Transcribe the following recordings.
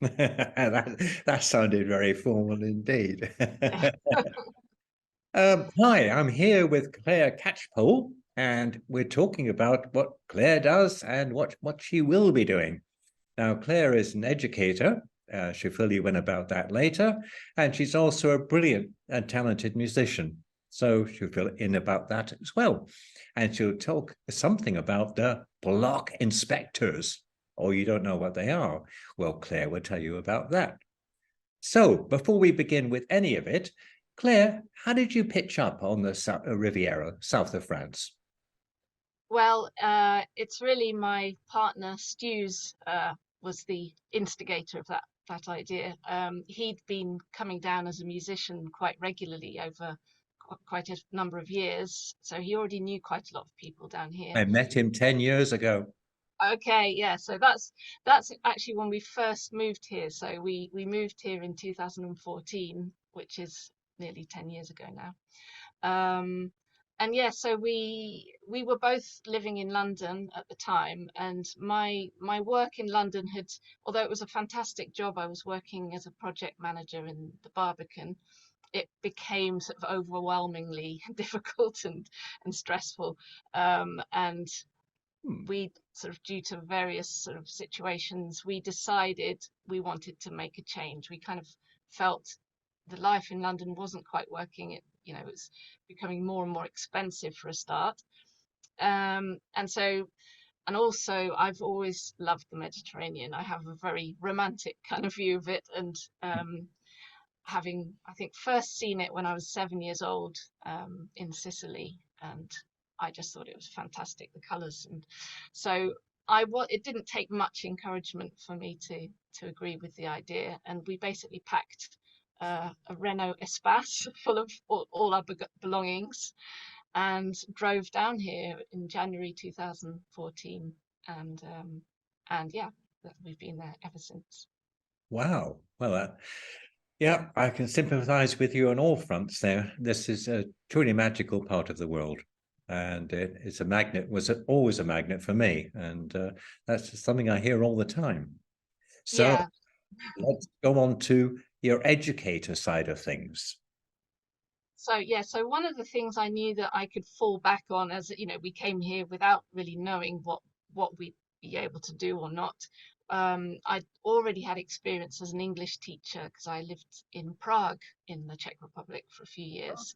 That sounded very formal indeed. Hi, I'm here with Clare Catchpole, and we're talking about what Claire does and what she will be doing. Now, Claire is an educator. She'll fill you in about that later. And she's also a brilliant and talented musician. So she'll fill in about that as well. And she'll talk something about the Broch Inspectors. Oh, you don't know what they are? Well, Claire will tell you about that. So before we begin with any of it, Claire, how did you pitch up on the Riviera, south of France? Well, it's really my partner Stu's was the instigator of that idea. He'd been coming down as a musician quite regularly over quite a number of years, so he already knew quite a lot of people down here. I met him 10 years ago. Okay, yeah, so that's actually when we first moved here. So we moved here in 2014, which is nearly 10 years ago now. Um, and yeah, so we were both living in London at the time, and my work in London had, although it was a fantastic job, I was working as a project manager in the Barbican. It became sort of overwhelmingly difficult and stressful, and Hmm. we sort of, due to various sort of situations, we decided we wanted to make a change. We kind of felt the life in London wasn't quite working. It was becoming more and more expensive for a start. And so, and also, I've always loved the Mediterranean. I have a very romantic kind of view of it, and having, I think, first seen it when I was 7 years old in Sicily, and I just thought it was fantastic, the colours. And so it didn't take much encouragement for me to agree with the idea, and we basically packed a Renault Espace full of all our belongings and drove down here in January 2014, and yeah, we've been there ever since. Wow. Well, yeah, I can sympathize with you on all fronts there. This is a truly magical part of the world. And it's a magnet, always a magnet for me. And that's something I hear all the time. So Yeah. let's go on to your educator side of things. So yeah, so one of the things I knew that I could fall back on, as we came here without really knowing what we'd be able to do or not. I'd already had experience as an English teacher because I lived in Prague in the Czech Republic for a few years,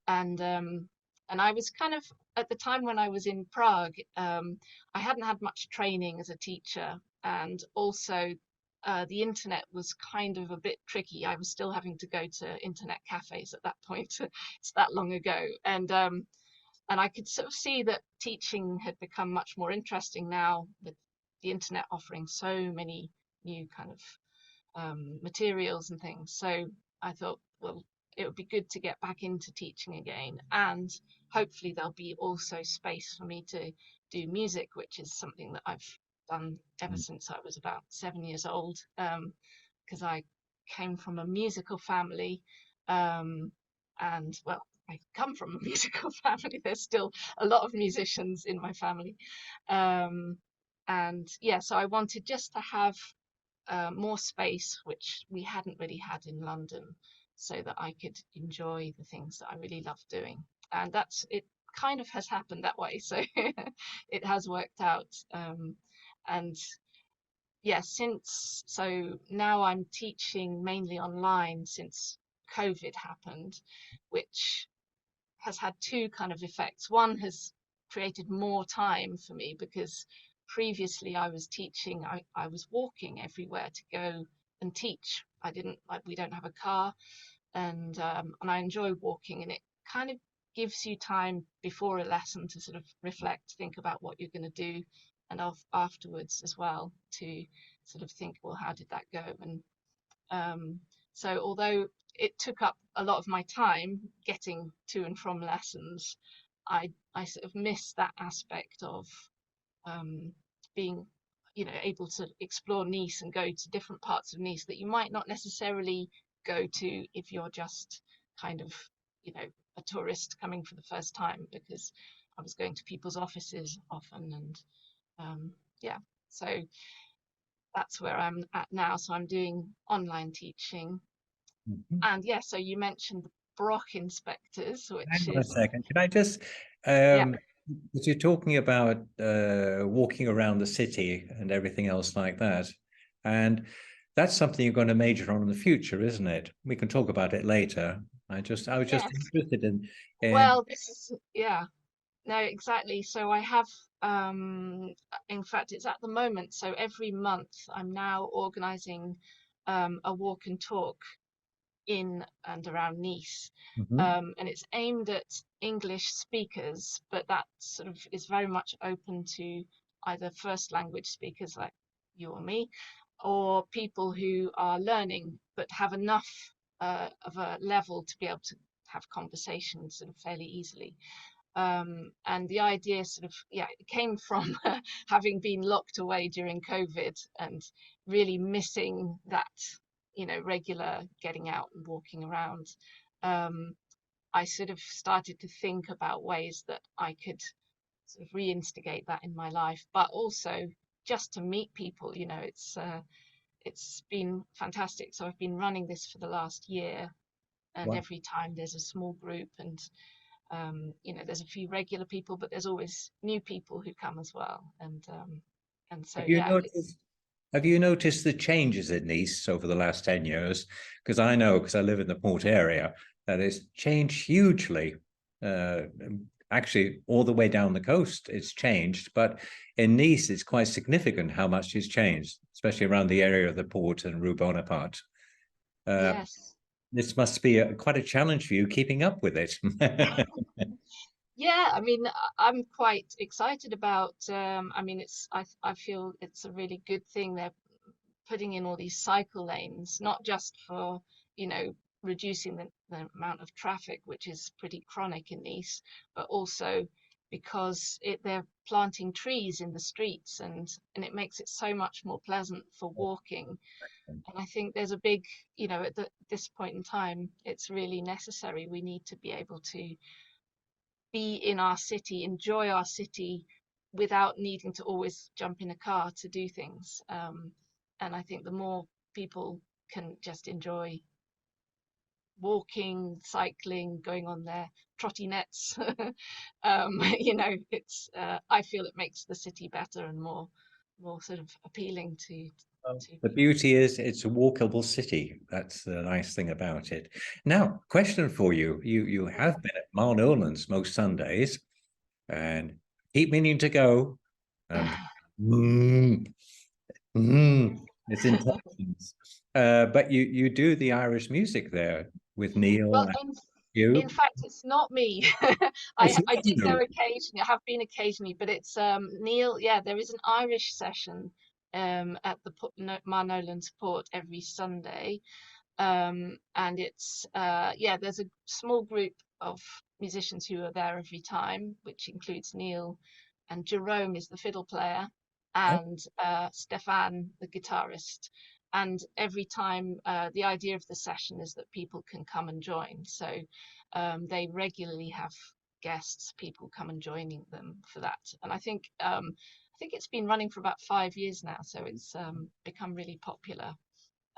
and I was kind of, at the time when I was in Prague, I hadn't had much training as a teacher, and also the internet was kind of a bit tricky. I was still having to go to internet cafes at that point. It's that long ago, and I could sort of see that teaching had become much more interesting now with the internet offering so many new kind of materials and things. So I thought, well, it would be good to get back into teaching again, and hopefully there'll be also space for me to do music, which is something that I've done ever since I was about 7 years old, because I came from a musical family, and well, I come from a musical family. There's still a lot of musicians in my family, um, and yeah, so I wanted just to have more space, which we hadn't really had in London, so that I could enjoy the things that I really love doing. And that's it. Kind of has happened that way, so it has worked out. And yeah, since so now I'm teaching mainly online since COVID happened, which has had two kind of effects. One has created more time for me because previously I was teaching, I was walking everywhere to go and teach. I didn't like, we don't have a car, and I enjoy walking, and it kind of gives you time before a lesson to sort of reflect, think about what you're going to do, and afterwards as well to sort of think, well, how did that go? And so although it took up a lot of my time getting to and from lessons, I sort of missed that aspect of um, being, able to explore Nice and go to different parts of Nice that you might not necessarily go to if you're just kind of, a tourist coming for the first time, because I was going to people's offices often, and yeah, so that's where I'm at now. So I'm doing online teaching. Mhm. And yeah, so you mentioned the Broch Inspectors, which Hang on a is, second. Can I just, yeah, because you're talking about walking around the city and everything else like that, and that's something you're going to major on in the future, isn't it? We can talk about it later. I was just yes. interested in Well, this is, yeah, no, exactly. So I have, in fact, it's at the moment. So every month I'm now organizing a walk and talk in and around Nice. Mhm. And it's aimed at English speakers, but that sort of is very much open to either first language speakers like you or me, or people who are learning but have enough of a level to be able to have conversations sort of fairly easily. And the idea sort of, yeah, it came from having been locked away during COVID and really missing that, regular getting out and walking around. um, I sort of started to think about ways that I could sort of reinstigate that in my life, but also just to meet people. It's been fantastic. So I've been running this for the last year, and Wow. every time there's a small group, and there's a few regular people, but there's always new people who come as well. And so Have you yeah, it's noticed? Have you noticed the changes in Nice over the last 10 years? Because I know, because I live in the port area, that it's changed hugely. Uh, Actually, all the way down the coast, it's changed. But in Nice, it's quite significant how much it's changed, especially around the area of the port and Rue Bonaparte. Uh, yes. this must be quite a challenge for you keeping up with it. Yeah, I mean, I'm quite excited about. I mean, I feel it's a really good thing they're putting in all these cycle lanes, not just for, you know, reducing the amount of traffic, which is pretty chronic in Nice, but also because they're planting trees in the streets, and it makes it so much more pleasant for walking. And I think there's a big, at this point in time, it's really necessary. We need to be able to be in our city, enjoy our city without needing to always jump in a car to do things. And I think the more people can just enjoy walking, cycling, going on their trottinettes, I feel it makes the city better and more sort of appealing to The people. beauty is it's a walkable city. That's the nice thing about it. Now, question for you. You Yeah. have been at Marnolands most Sundays and keep meaning to go. And mm, it's intense. But you do the Irish music there with Neil Well, and in you. fact, it's not me. It's I not do go you. occasionally. I have been occasionally, but it's Neil. Yeah, there is an Irish session at the Marnolan Port every Sunday, and it's yeah, there's a small group of musicians who are there every time, which includes Neil, and Jerome is the fiddle player, Oh, and Stefan the guitarist. And every time, the idea of the session is that people can come and join. So they regularly have guests, people come and joining them for that. And I think it's been running for about 5 years now, so it's become really popular.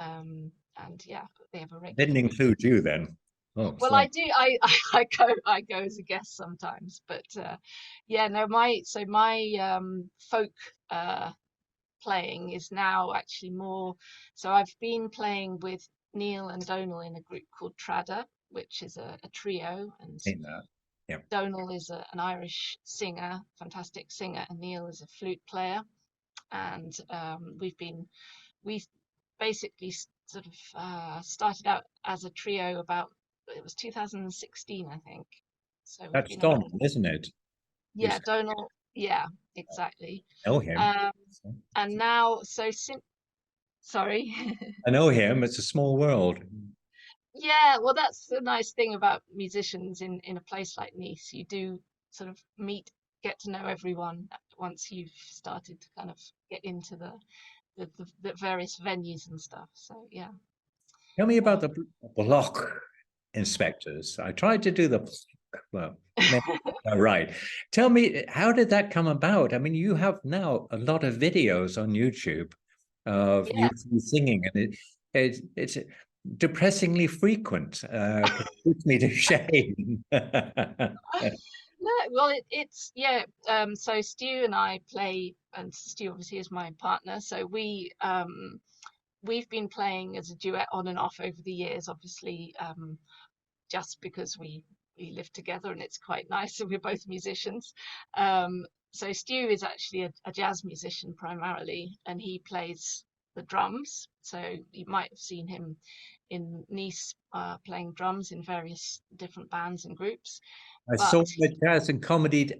And yeah, they have a didn't regular group. include you then. Oh, Well, sorry. I do. I go as a guest sometimes, but yeah, no, my folk uh, playing is now actually more. So I've been playing with Neil and Donal in a group called Tradda, which is a trio, and Ain't that? Yeah. Donal is an Irish singer, fantastic singer, and Neil is a flute player. And we basically sort of started out as a trio about, it was 2016, I think. So we've That's been Don, around. isn't it? You Yeah, said Donal. Yeah, exactly. I know him. Um, and now, so since, sorry. I know him. It's a small world. Yeah, well, that's the nice thing about musicians in a place like Nice. You do sort of get to know everyone once you've started to kind of get into the various venues and stuff. So yeah. Tell me about Um, the Broch Inspectors. I tried to do the, well, maybe not right. Tell me, how did that come about? I mean, you have now a lot of videos on YouTube. of Yeah. you singing, and it's depressingly frequent. It puts me to shame. No, well, it's yeah. So Stu and I play, and Stu obviously is my partner. So we've been playing as a duet on and off over the years. Obviously, just because we live together and it's quite nice, and we're both musicians. So Stu is actually a jazz musician primarily, and he plays the drums. So you might have seen him in Nice playing drums in various different bands and groups. I But saw the Jazz and Comedy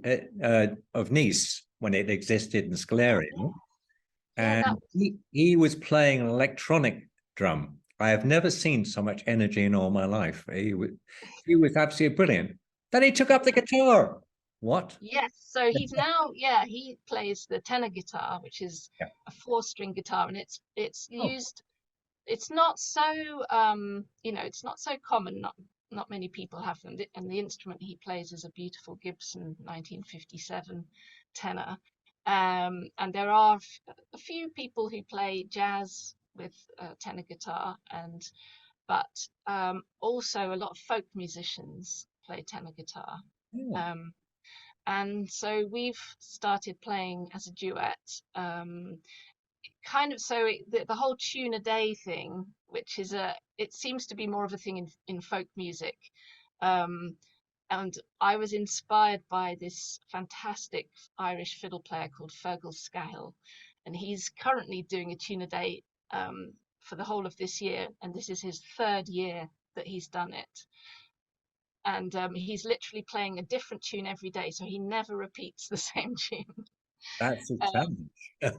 of Nice when it existed in Scolarium, yeah, that and he was playing an electronic drum. I have never seen so much energy in all my life. He was absolutely brilliant. Then he took up the guitar. What? yes. So he's now, yeah, he plays the tenor guitar, which is Yeah. a four-string guitar, and it's Oh, used. It's not so it's not so common. Not many people have them. And the instrument he plays is a beautiful Gibson 1957 tenor. And there are a few people who play jazz with tenor guitar, and but also a lot of folk musicians play tenor guitar. yeah. Um, and so we've started playing as a duet. Kind of so the whole tune a day thing, which is it seems to be more of a thing in folk music. Um, and I was inspired by this fantastic Irish fiddle player called Fergal Scahill, and he's currently doing a tune a day for the whole of this year, and this is his third year that he's done it. And he's literally playing a different tune every day, so he never repeats the same tune. That's a Um, challenge.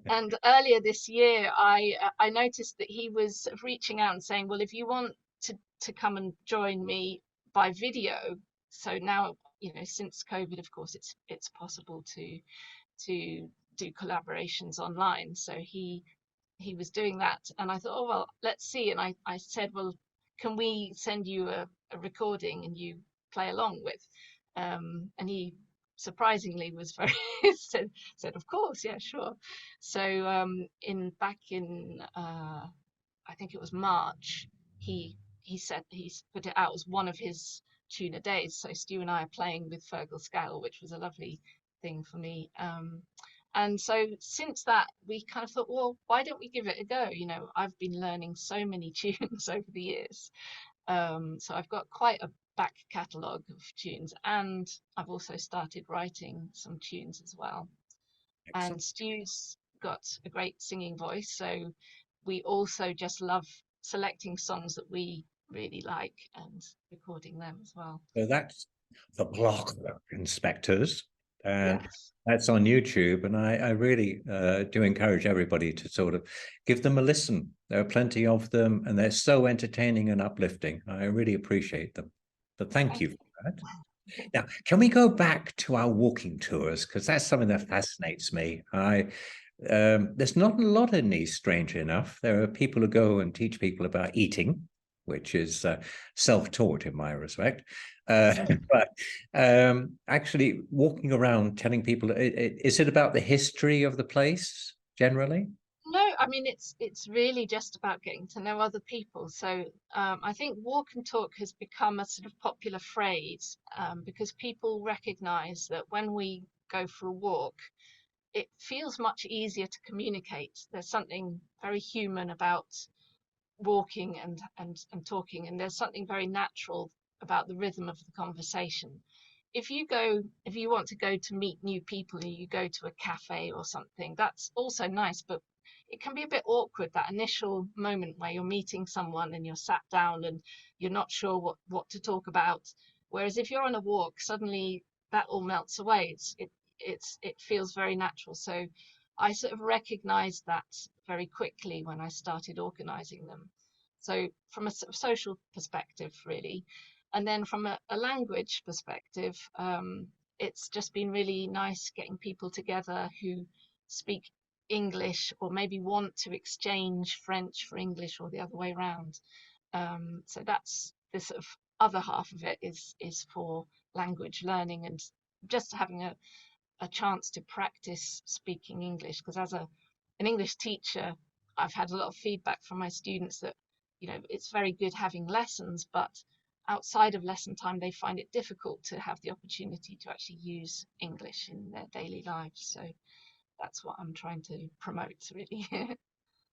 And earlier this year, I noticed that he was sort of reaching out and saying, "Well, if you want to come and join me by video." So now, since COVID, of course, it's possible to do collaborations online. So he was doing that, and I thought, oh well, let's see. And I said, well, can we send you a recording and you play along with? And he surprisingly was very said, of course, yeah, sure. So in back in I think it was March, he said he's put it out as one of his tuna days. So Stu and I are playing with Fergal Scale, which was a lovely thing for me. And so since that, we kind of thought, well, why don't we give it a go? I've been learning so many tunes over the years. So I've got quite a back catalogue of tunes, and I've also started writing some tunes as well. Excellent. And Stu's got a great singing voice, so we also just love selecting songs that we really like and recording them as well. So that's the Broch Inspectors, and Yes. that's on YouTube. And I really do encourage everybody to sort of give them a listen. There are plenty of them, and they're so entertaining and uplifting. I really appreciate them. But thank Thank you for that. Now, can we go back to our walking tours? Because that's something that fascinates me. There's not a lot in these, strangely enough. There are people who go and teach people about eating, which is self-taught in my respect. But actually, walking around telling people, is it about the history of the place generally? No, I mean it's really just about getting to know other people. So I think walk and talk has become a sort of popular phrase because people recognize that when we go for a walk, it feels much easier to communicate. There's something very human about walking and talking, and there's something very natural about the rhythm of the conversation. If you want to go to meet new people and you go to a cafe or something, that's also nice, but it can be a bit awkward, that initial moment where you're meeting someone and you're sat down and you're not sure what to talk about. Whereas if you're on a walk, suddenly that all melts away. It feels very natural. So I sort of recognized that very quickly when I started organizing them. So from a sort of social perspective, really, and then from a language perspective, it's just been really nice getting people together who speak English or maybe want to exchange French for English or the other way around. So that's the sort of other half of it is for language learning and just having a chance to practice speaking English, because as an English teacher, I've had a lot of feedback from my students that, it's very good having lessons, but outside of lesson time, they find it difficult to have the opportunity to actually use English in their daily lives. So that's what I'm trying to promote, really.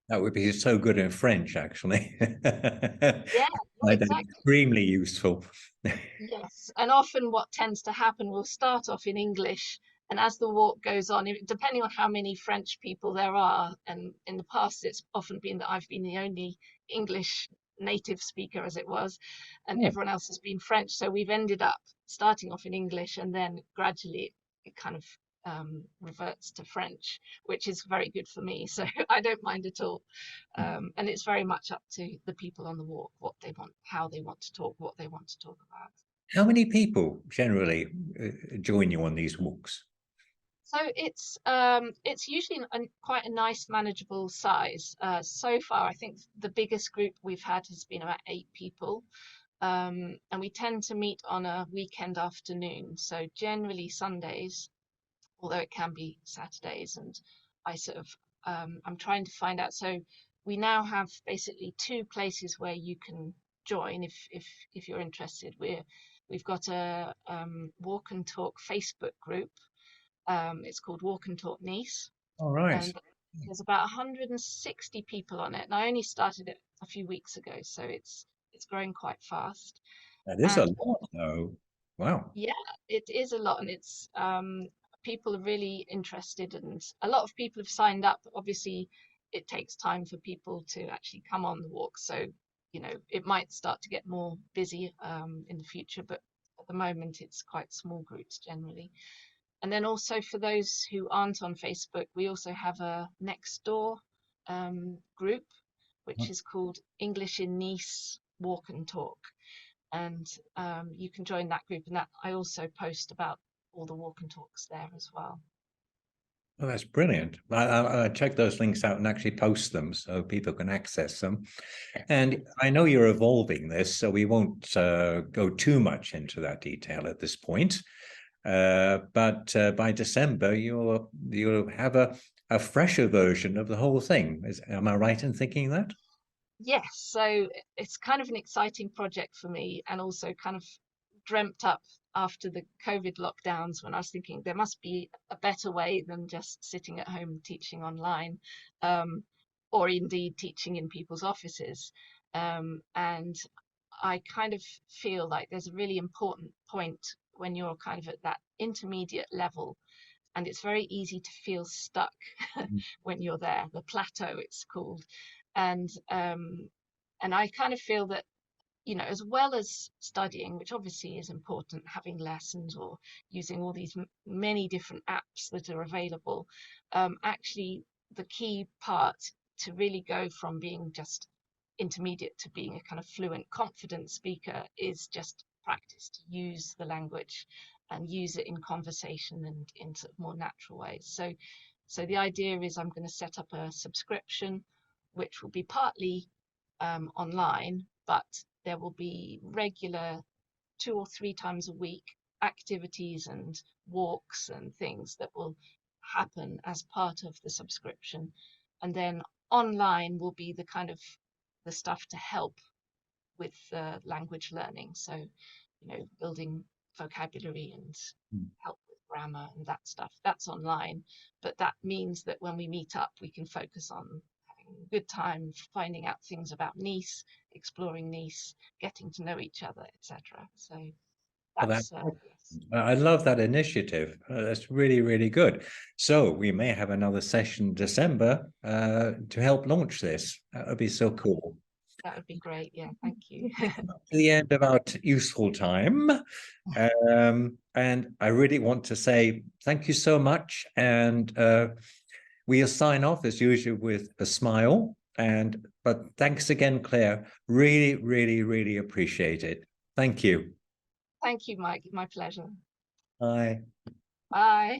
That would be so good in French, actually. Yeah, Like, exactly. extremely useful. Yes, and often what tends to happen, we'll start off in English, and as the walk goes on, depending on how many French people there are, and in the past it's often been that I've been the only English native speaker, as it was, and Oh, everyone else has been French. So we've ended up starting off in English, and then gradually it kind of reverts to French, which is very good for me. So I don't mind at all. And it's very much up to the people on the walk, what they want, how they want to talk, what they want to talk about. how many people generally join you on these walks? So it's usually quite a nice manageable size. So far, I think the biggest group we've had has been about 8 people. And we tend to meet on a weekend afternoon. So generally Sundays, although it can be Saturdays. And I sort of I'm trying to find out. So we now have basically 2 places where you can join if you're interested. We've got a walk and talk Facebook group. It's called Walk and Talk Nice, All right. and there's about 160 people on it. And I only started it a few weeks ago, so it's growing quite fast. That is a And lot, though. Wow. yeah, it is a lot, and it's people are really interested, and a lot of people have signed up. Obviously, it takes time for people to actually come on the walk, so it might start to get more busy in the future, but at the moment it's quite small groups generally. And then also for those who aren't on Facebook, we also have a next door group, which is called English in Nice Walk and Talk. And you can join that group, and that I also post about all the walk and talks there as well. Oh, that's brilliant. I check those links out and actually post them so people can access them. And I know you're evolving this, so we won't go too much into that detail at this point. But by December, you'll have a fresher version of the whole thing. Am I right in thinking that? Yes, so it's kind of an exciting project for me, and also kind of dreamt up after the COVID lockdowns, when I was thinking there must be a better way than just sitting at home teaching online, um, or indeed teaching in people's offices. And I kind of feel like there's a really important point when you're kind of at that intermediate level, and it's very easy to feel stuck when you're there, the plateau it's called. And um and I kind of feel that, as well as studying, which obviously is important, having lessons or using all these many different apps that are available, actually the key part to really go from being just intermediate to being a kind of fluent, confident speaker is just practice to use the language and use it in conversation and in sort of more natural ways. So the idea is I'm going to set up a subscription, which will be partly online, but there will be regular 2 or 3 times a week activities and walks and things that will happen as part of the subscription. And then online will be the kind of the stuff to help with language learning. So, building vocabulary and help with grammar and that stuff. That's online, but that means that when we meet up, we can focus on having a good time, finding out things about Nice, exploring Nice, getting to know each other, etc. So Well, that that's yes. I love that initiative. That's really, really good. So we may have another session December to help launch this. That would be so cool. That would be great. Yeah, thank you. To the end of our useful time. And I really want to say thank you so much. And we'll sign off as usual with a smile. But thanks again, Claire. Really, really, really appreciate it. Thank you. Thank you, Mike. My pleasure. Bye. Bye.